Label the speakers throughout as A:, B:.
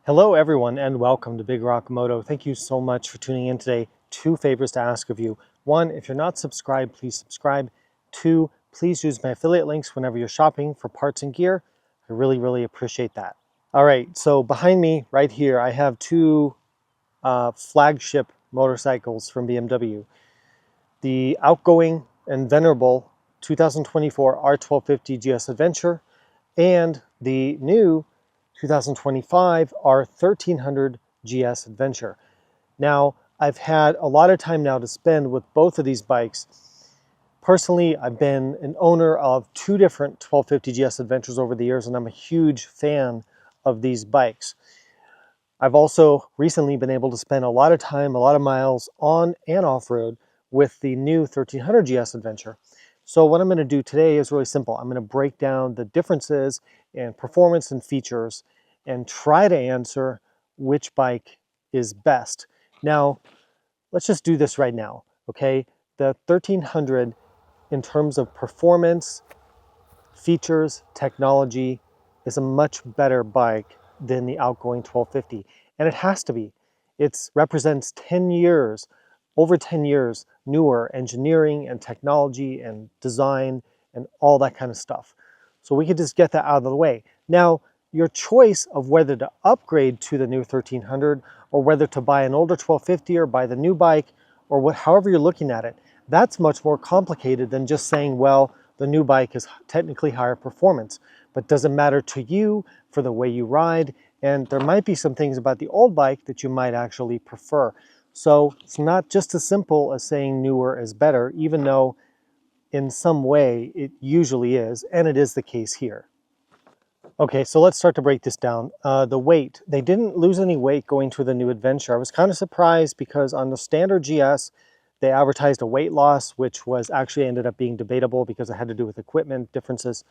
A: Hello everyone and welcome to Big Rock Moto. Thank you so much for tuning in today. Two favors to ask of you. One, if you're not subscribed, please subscribe. Two, please use my affiliate links whenever you're shopping for parts and gear. I really appreciate that. All right, so behind me right here, I have two flagship motorcycles from BMW. The outgoing and venerable 2024 R1250GS Adventure and the new 2025 R1300GS Adventure. Now, I've had a lot of time now to spend with both of these bikes. Personally, I've been an owner of two different 1250GS Adventures over the years, and I'm a huge fan of these bikes. I've also recently been able to spend a lot of time, a lot of miles on and off-road with the new 1300GS Adventure. So what I'm going to do today is really simple. I'm going to break down the differences in performance and features and try to answer which bike is best. Now, let's just do this right now, okay? The 1300 in terms of performance, features, technology is a much better bike than the outgoing 1250. And it has to be. It represents 10 years, over 10 years, newer engineering and technology and design and all that kind of stuff. So we could just get that out of the way. Now, your choice of whether to upgrade to the new 1300 or whether to buy an older 1250 or buy the new bike or however you're looking at it, that's much more complicated than just saying, well, the new bike is technically higher performance, but does it matter to you for the way you ride? And there might be some things about the old bike that you might actually prefer. So it's not just as simple as saying newer is better, even though in some way it usually is, and it is the case here. Okay, so let's start to break this down. The weight, they didn't lose any weight going to the new Adventure. I was kind of surprised because on the standard GS, they advertised a weight loss, which was actually ended up being debatable because it had to do with equipment differences.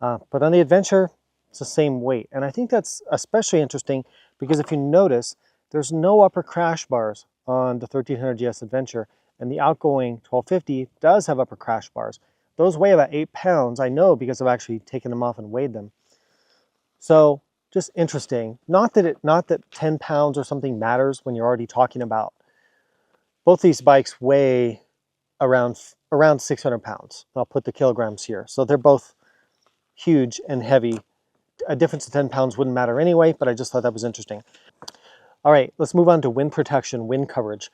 A: But on the Adventure, it's the same weight. And I think that's especially interesting because if you notice, there's no upper crash bars on the 1300GS Adventure, and the outgoing 1250 does have upper crash bars. Those weigh about 8 pounds, I know, because I've actually taken them off and weighed them. So just interesting. Not that 10 pounds or something matters when you're already talking about. Both these bikes weigh around 600 pounds. I'll put the kilograms here. So they're both huge and heavy. A difference of 10 pounds wouldn't matter anyway, but I just thought that was interesting. All right, let's move on to wind protection, wind coverage.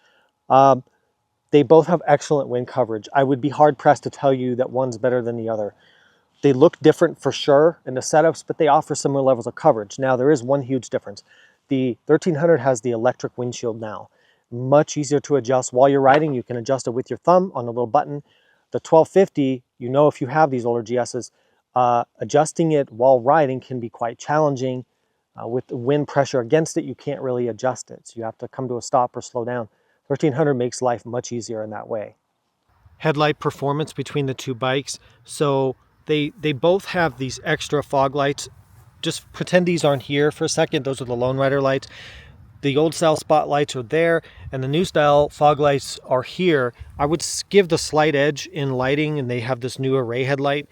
A: They both have excellent wind coverage. I would be hard pressed to tell you that one's better than the other. They look different for sure in the setups, but they offer similar levels of coverage. Now, there is one huge difference. The 1300 has the electric windshield now. Much easier to adjust while you're riding. You can adjust it with your thumb on the little button. The 1250, you know, if you have these older GSs, adjusting it while riding can be quite challenging. With the wind pressure against it, you can't really adjust it. So you have to come to a stop or slow down. 1300 makes life much easier in that way. Headlight performance between the two bikes. So they both have these extra fog lights. Just pretend these aren't here for a second. Those are the Lone Rider lights. The old style spotlights are there and the new style fog lights are here. I would give the slight edge in lighting, and they have this new array headlight.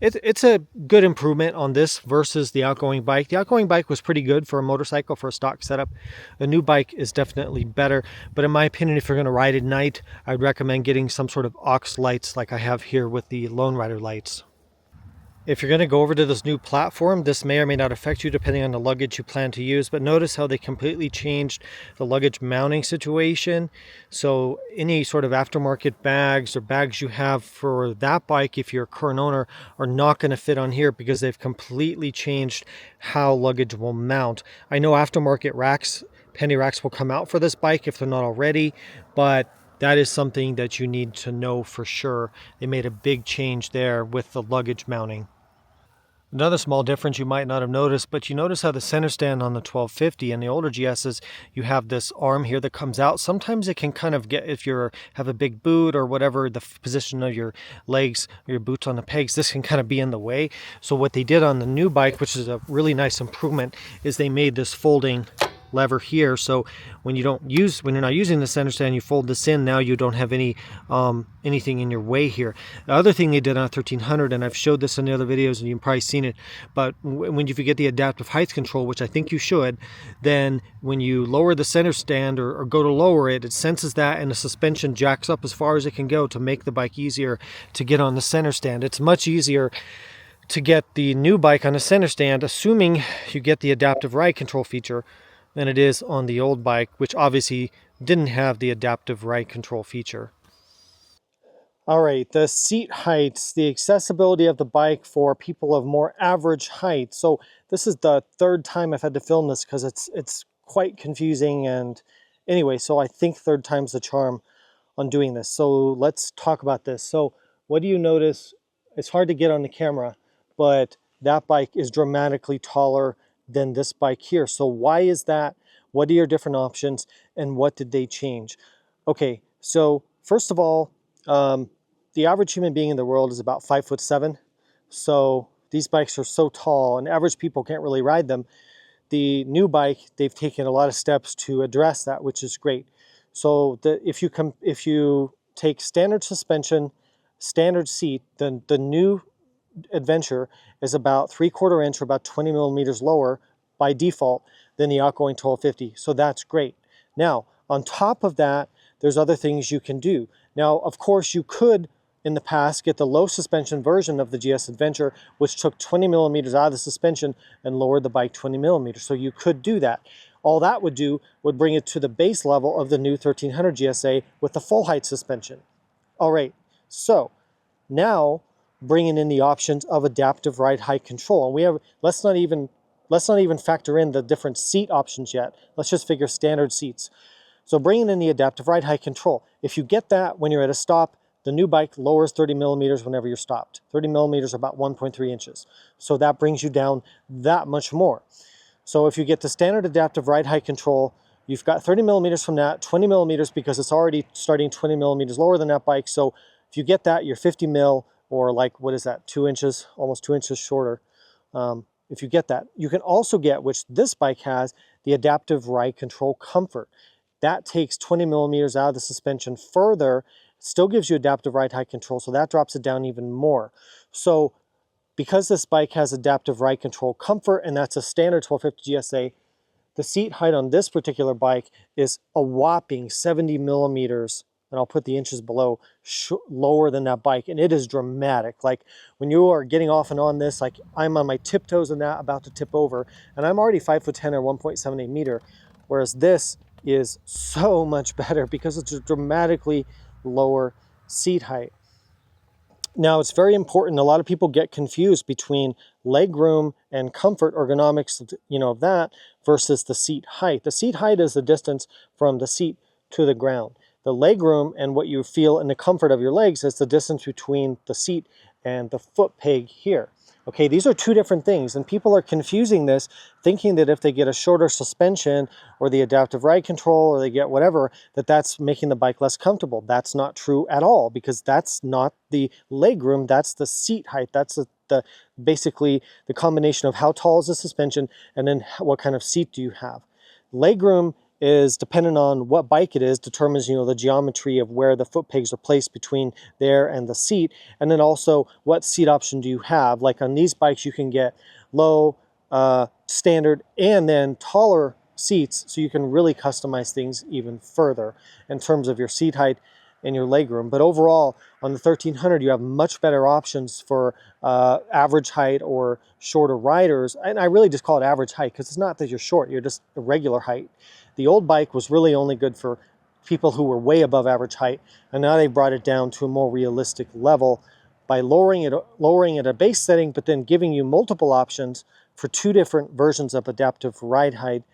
A: It's a good improvement on this versus the outgoing bike. The outgoing bike was pretty good for a motorcycle, for a stock setup. The new bike is definitely better, but in my opinion, if you're going to ride at night, I'd recommend getting some sort of aux lights like I have here with the Lone Rider lights. If you're going to go over to this new platform, this may or may not affect you depending on the luggage you plan to use, but notice how they completely changed the luggage mounting situation. So any sort of aftermarket bags or bags you have for that bike, if you're a current owner, are not going to fit on here because they've completely changed how luggage will mount. I know aftermarket racks, penny racks will come out for this bike if they're not already, but that is something that you need to know for sure. They made a big change there with the luggage mounting. Another small difference you might not have noticed, but you notice how the center stand on the 1250 and the older GSs, you have this arm here that comes out. Sometimes it can kind of get, if you have a big boot or whatever, the position of your legs or your boots on the pegs, this can kind of be in the way. So what they did on the new bike, which is a really nice improvement, is they made this folding lever here. So when you're not using the center stand, you fold this in. Now you don't have anything in your way here. The other thing they did on 1300, and I've showed this in the other videos, and you've probably seen it, but when you get the adaptive height control, which I think you should, then when you lower the center stand or go to lower it, it senses that, and the suspension jacks up as far as it can go to make the bike easier to get on the center stand. It's much easier to get the new bike on a center stand, assuming you get the adaptive ride control feature, than it is on the old bike, which obviously didn't have the adaptive ride control feature. All right, the seat heights, the accessibility of the bike for people of more average height. So this is the third time I've had to film this because it's quite confusing, and anyway, so I think third time's the charm on doing this. So let's talk about this. So what do you notice? It's hard to get on the camera, but that bike is dramatically taller than this bike here. So why is that? What are your different options, and what did they change? Okay, so first of all, the average human being in the world is about 5'7". So these bikes are so tall, and average people can't really ride them. The new bike, they've taken a lot of steps to address that, which is great. So if you take standard suspension, standard seat, then the new Adventure is about 3/4 inch or about 20 millimeters lower by default than the outgoing 1250. So that's great. Now, on top of that, there's other things you can do. Now, of course, you could, in the past, get the low suspension version of the GS Adventure, which took 20 millimeters out of the suspension and lowered the bike 20 millimeters. So you could do that. All that would do would bring it to the base level of the new 1300 GSA with the full height suspension. All right, so now bringing in the options of adaptive ride height control. And we have, let's not even factor in the different seat options yet. Let's just figure standard seats. So bringing in the adaptive ride height control. If you get that when you're at a stop, the new bike lowers 30 millimeters whenever you're stopped. 30 millimeters, about 1.3 inches. So that brings you down that much more. So if you get the standard adaptive ride height control, you've got 30 millimeters from that, 20 millimeters because it's already starting 20 millimeters lower than that bike. So if you get that, you're 50 mil, or like, what is that, 2 inches, almost 2 inches shorter. If you get that, you can also get, which this bike has, the adaptive ride control comfort. That takes 20 millimeters out of the suspension further, still gives you adaptive ride height control, so that drops it down even more. So because this bike has adaptive ride control comfort, and that's a standard 1250 GSA, the seat height on this particular bike is a whopping 70 millimeters, and I'll put the inches below, lower than that bike, and it is dramatic. Like when you are getting off and on this, like I'm on my tiptoes and that, about to tip over, and I'm already 5'10" or 1.78 meter, whereas this is so much better because it's a dramatically lower seat height. Now, it's very important. A lot of people get confused between legroom and comfort ergonomics, of that versus the seat height. The seat height is the distance from the seat to the ground. The legroom and what you feel in the comfort of your legs is the distance between the seat and the foot peg here. Okay, these are two different things, and people are confusing this, thinking that if they get a shorter suspension or the adaptive ride control or they get whatever, that's making the bike less comfortable. That's not true at all, because that's not the legroom, that's the seat height. That's basically the combination of how tall is the suspension and then what kind of seat do you have. Legroom is dependent on what bike it is, determines the geometry of where the foot pegs are placed between there and the seat, and then also what seat option do you have. Like on these bikes you can get low, standard, and then taller seats, so you can really customize things even further in terms of your seat height and your legroom. But overall, on the 1300 you have much better options for average height or shorter riders. And I really just call it average height because it's not that you're short, you're just a regular height. The old bike was really only good for people who were way above average height, and now they brought it down to a more realistic level by lowering it at a base setting, but then giving you multiple options for two different versions of adaptive ride height.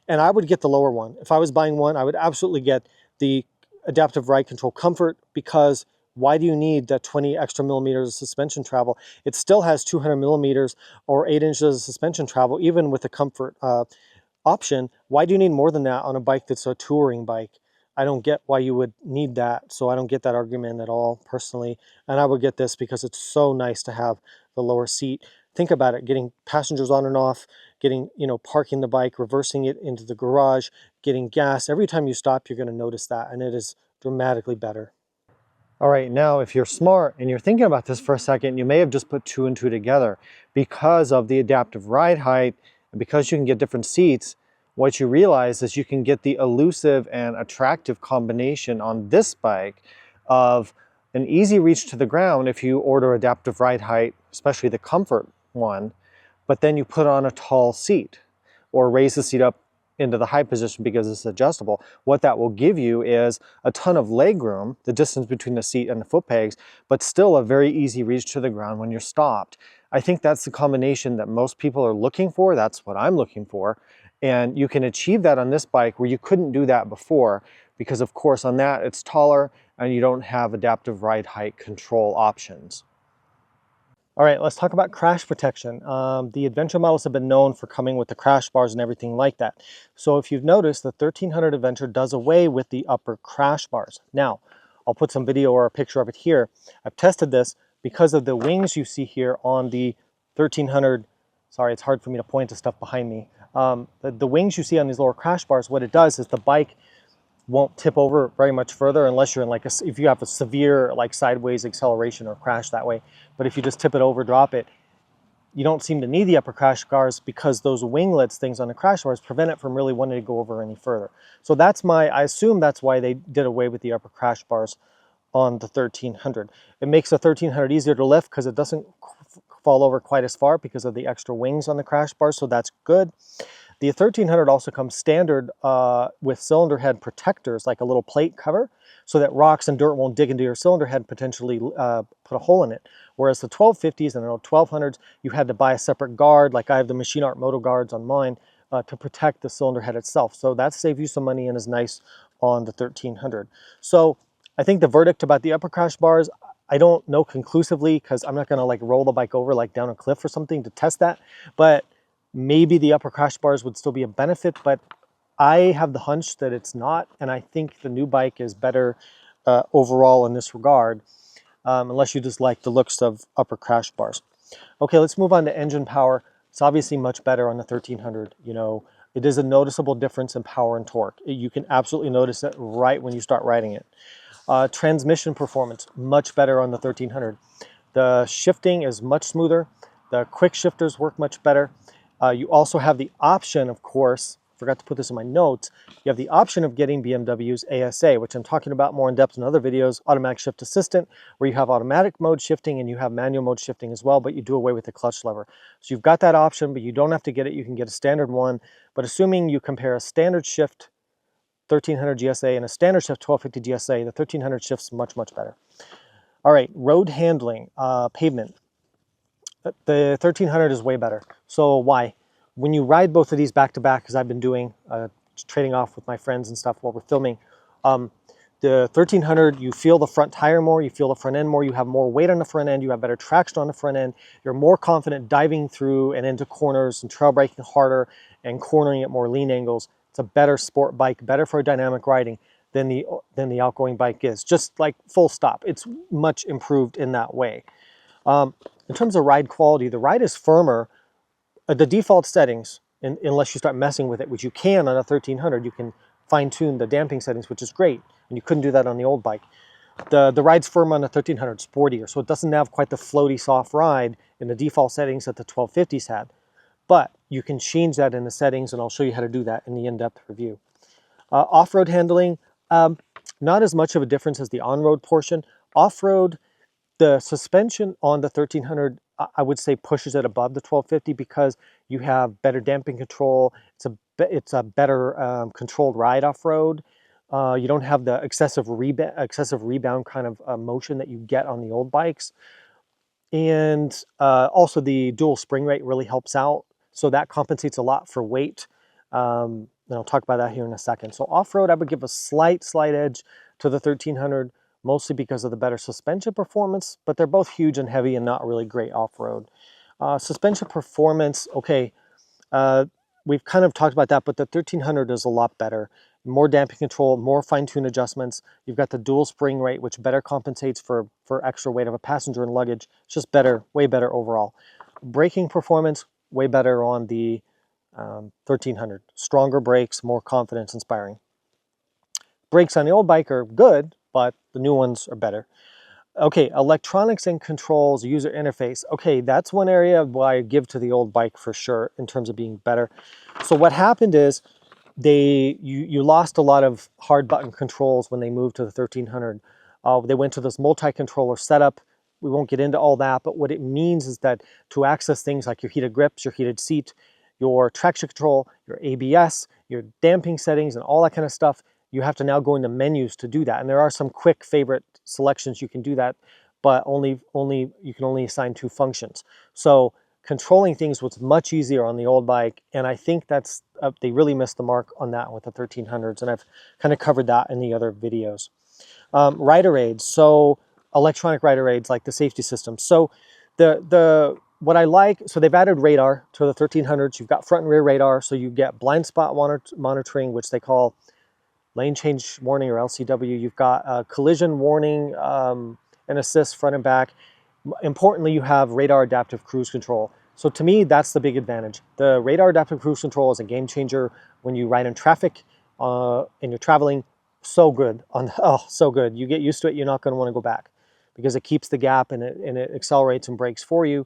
A: And I would get the lower one. If I was buying one, I would absolutely get the adaptive ride control comfort, because why do you need that 20 extra millimeters of suspension travel? It still has 200 millimeters or 8 inches of suspension travel, even with the comfort option. Why do you need more than that on a bike that's a touring bike? I don't get why you would need that, so I don't get that argument at all personally. And I would get this because it's so nice to have the lower seat. think about it, getting passengers on and off, getting, parking the bike, reversing it into the garage, getting gas. Every time you stop, you're going to notice that, and it is dramatically better. All right, now if you're smart and you're thinking about this for a second, you may have just put two and two together. Because of the adaptive ride height and because you can get different seats, what you realize is you can get the elusive and attractive combination on this bike of an easy reach to the ground if you order adaptive ride height, especially the comfort one, but then you put on a tall seat or raise the seat up into the high position because it's adjustable. What that will give you is a ton of leg room, the distance between the seat and the foot pegs, but still a very easy reach to the ground when you're stopped. I think that's the combination that most people are looking for. That's what I'm looking for. And you can achieve that on this bike where you couldn't do that before because of course on that it's taller and you don't have adaptive ride height control options. All right, let's talk about crash protection. The Adventure models have been known for coming with the crash bars and everything like that. So if you've noticed, the 1300 Adventure does away with the upper crash bars. Now, I'll put some video or a picture of it here. I've tested this because of the wings you see here on the 1300. Sorry, it's hard for me to point to stuff behind me. The wings you see on these lower crash bars, what it does is the bike won't tip over very much further unless you're in like if you have a severe like sideways acceleration or crash that way. But if you just tip it over, drop it, you don't seem to need the upper crash bars because those winglets things on the crash bars prevent it from really wanting to go over any further. So I assume that's why they did away with the upper crash bars on the 1300. It makes the 1300 easier to lift because it doesn't fall over quite as far because of the extra wings on the crash bars, so that's good. The 1300 also comes standard with cylinder head protectors, like a little plate cover, so that rocks and dirt won't dig into your cylinder head and potentially put a hole in it. Whereas the 1250s and the 1200s, you had to buy a separate guard, like I have the Machine Art Moto guards on mine, to protect the cylinder head itself. So that saves you some money and is nice on the 1300. So I think the verdict about the upper crash bars, I don't know conclusively because I'm not going to like roll the bike over like down a cliff or something to test that, but maybe the upper crash bars would still be a benefit, but I have the hunch that it's not, and I think the new bike is better overall in this regard, unless you just like the looks of upper crash bars. Okay, let's move on to engine power. It's obviously much better on the 1300. It is a noticeable difference in power and torque. You can absolutely notice it right when you start riding it. Transmission performance, much better on the 1300. The shifting is much smoother. The quick shifters work much better. You also have the option, of course, forgot to put this in my notes, you have the option of getting BMW's ASA, which I'm talking about more in depth in other videos, automatic shift assistant, where you have automatic mode shifting and you have manual mode shifting as well, but you do away with the clutch lever. So you've got that option, but you don't have to get it. You can get a standard one, but assuming you compare a standard shift 1300 GSA and a standard shift 1250 GSA, the 1300 shifts much, much better. All right, road handling, pavement. The 1300 is way better. So why? When you ride both of these back to back, as I've been doing, trading off with my friends and stuff while we're filming, the 1300, you feel the front tire more, you feel the front end more, you have more weight on the front end, you have better traction on the front end, you're more confident diving through and into corners and trail braking harder and cornering at more lean angles. It's a better sport bike, better for dynamic riding than the outgoing bike is. Just like full stop. It's much improved in that way. In terms of ride quality, the ride is firmer. The default settings, unless you start messing with it, which you can on a 1300, you can fine tune the damping settings, which is great. And you couldn't do that on the old bike. The ride's firmer on the 1300, sportier, so it doesn't have quite the floaty soft ride in the default settings that the 1250s had. But you can change that in the settings, and I'll show you how to do that in the in-depth review. Off-road handling, not as much of a difference as the on-road portion. Off-road, the suspension on the 1300, I would say, pushes it above the 1250 because you have better damping control. It's a better controlled ride off-road. You don't have the excessive rebound kind of motion that you get on the old bikes. And also the dual spring rate really helps out. So that compensates a lot for weight. And I'll talk about that here in a second. So off-road, I would give a slight edge to the 1300, mostly because of the better suspension performance, but they're both huge and heavy and not really great off-road. Suspension performance, okay, we've kind of talked about that, but the 1300 is a lot better. More damping control, more fine-tuned adjustments. You've got the dual spring rate, which better compensates for extra weight of a passenger and luggage. It's just better, way better overall. Braking performance, way better on the 1300. Stronger brakes, more confidence inspiring. Brakes on the old bike are good, but the new ones are better. Okay, electronics and controls, user interface. Okay, that's one area why I give to the old bike for sure in terms of being better. So what happened is you lost a lot of hard button controls when they moved to the 1300. They went to this multi-controller setup. We won't get into all that, but what it means is that to access things like your heated grips, your heated seat, your traction control, your ABS, your damping settings, and all that kind of stuff, you have to now go into menus to do that. And there are some quick favorite selections you can do that, but you can only assign 2 functions. So controlling things was much easier on the old bike, and I think that's they really missed the mark on that with the 1300s, and I've kind of covered that in the other videos. Rider aids, so electronic rider aids like the safety system. So what I like, so they've added radar to the 1300s. You've got front and rear radar, so you get blind spot monitoring, which they call lane change warning, or LCW. You've got collision warning and assist front and back. Importantly, you have radar adaptive cruise control. So to me, that's the big advantage. The radar adaptive cruise control is a game changer when you ride in traffic and you're traveling. So good. So good. You get used to it, you're not going to want to go back because it keeps the gap and it accelerates and brakes for you.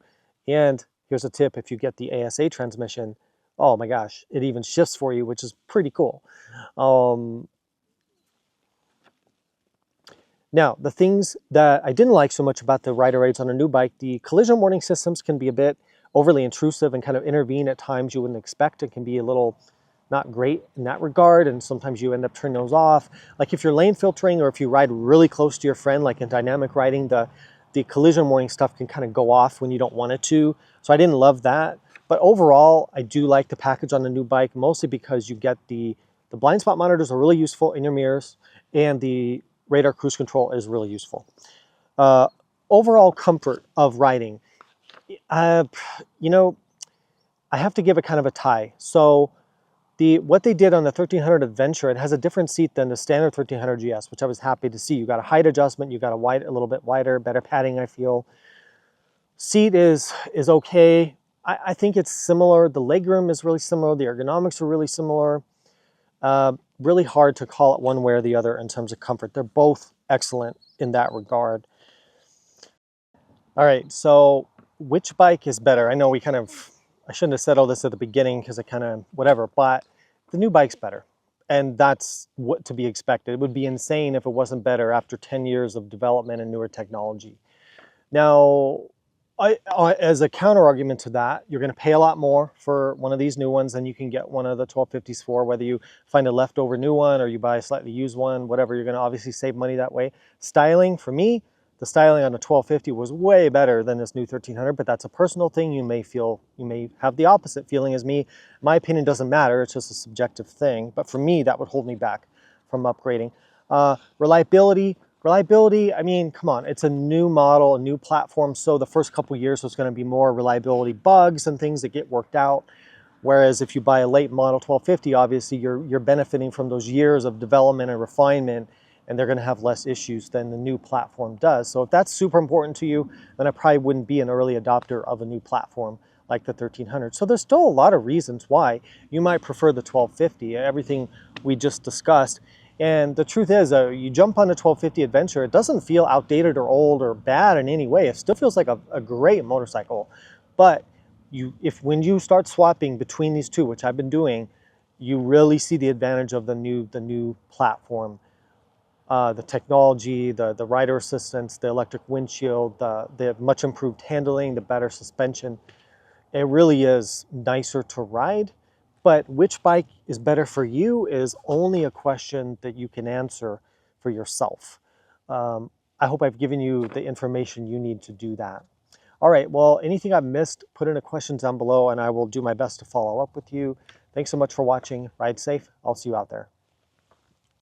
A: And here's a tip: if you get the ASA transmission, oh my gosh, it even shifts for you, which is pretty cool. Now, the things that I didn't like so much about the rider aids on a new bike, the collision warning systems can be a bit overly intrusive and kind of intervene at times you wouldn't expect. It can be a little not great in that regard, and sometimes you end up turning those off. Like if you're lane filtering or if you ride really close to your friend, like in dynamic riding, the collision warning stuff can kind of go off when you don't want it to. So I didn't love that. But overall, I do like the package on the new bike, mostly because you get the blind spot monitors are really useful in your mirrors, and the radar cruise control is really useful. Overall comfort of riding, you know, I have to give it kind of a tie. So what they did on the 1300 Adventure, it has a different seat than the standard 1300 GS, which I was happy to see. You got a height adjustment, you got a little bit wider, better padding, I feel. Seat is okay. I think it's similar. The legroom is really similar. The ergonomics are really similar. Really hard to call it one way or the other in terms of comfort. They're both excellent in that regard. All right, so which bike is better? I know I shouldn't have said all this at the beginning because it kind of whatever, but the new bike's better. And that's what to be expected. It would be insane if it wasn't better after 10 years of development and newer technology. Now, as a counter argument to that, you're going to pay a lot more for one of these new ones than you can get one of the 1250s for, whether you find a leftover new one or you buy a slightly used one, whatever, you're going to obviously save money that way. Styling, for me, the styling on a 1250 was way better than this new 1300, but that's a personal thing. You may have the opposite feeling as me. My opinion doesn't matter, it's just a subjective thing, but for me, that would hold me back from upgrading. Reliability, I mean, come on, it's a new model, a new platform, so the first couple years there's going to be more reliability bugs and things that get worked out. Whereas if you buy a late model 1250, obviously you're benefiting from those years of development and refinement, and they're going to have less issues than the new platform does. So if that's super important to you, then I probably wouldn't be an early adopter of a new platform like the 1300. So there's still a lot of reasons why you might prefer the 1250, everything we just discussed. And the truth is, you jump on the 1250 Adventure, it doesn't feel outdated or old or bad in any way. It still feels like a great motorcycle. But when you start swapping between these two, which I've been doing, you really see the advantage of the new platform. The technology, the rider assistance, the electric windshield, the much improved handling, the better suspension. It really is nicer to ride. But which bike is better for you is only a question that you can answer for yourself. I hope I've given you the information you need to do that. All right, well, anything I've missed, put in a question down below and I will do my best to follow up with you. Thanks so much for watching. Ride safe. I'll see you out there.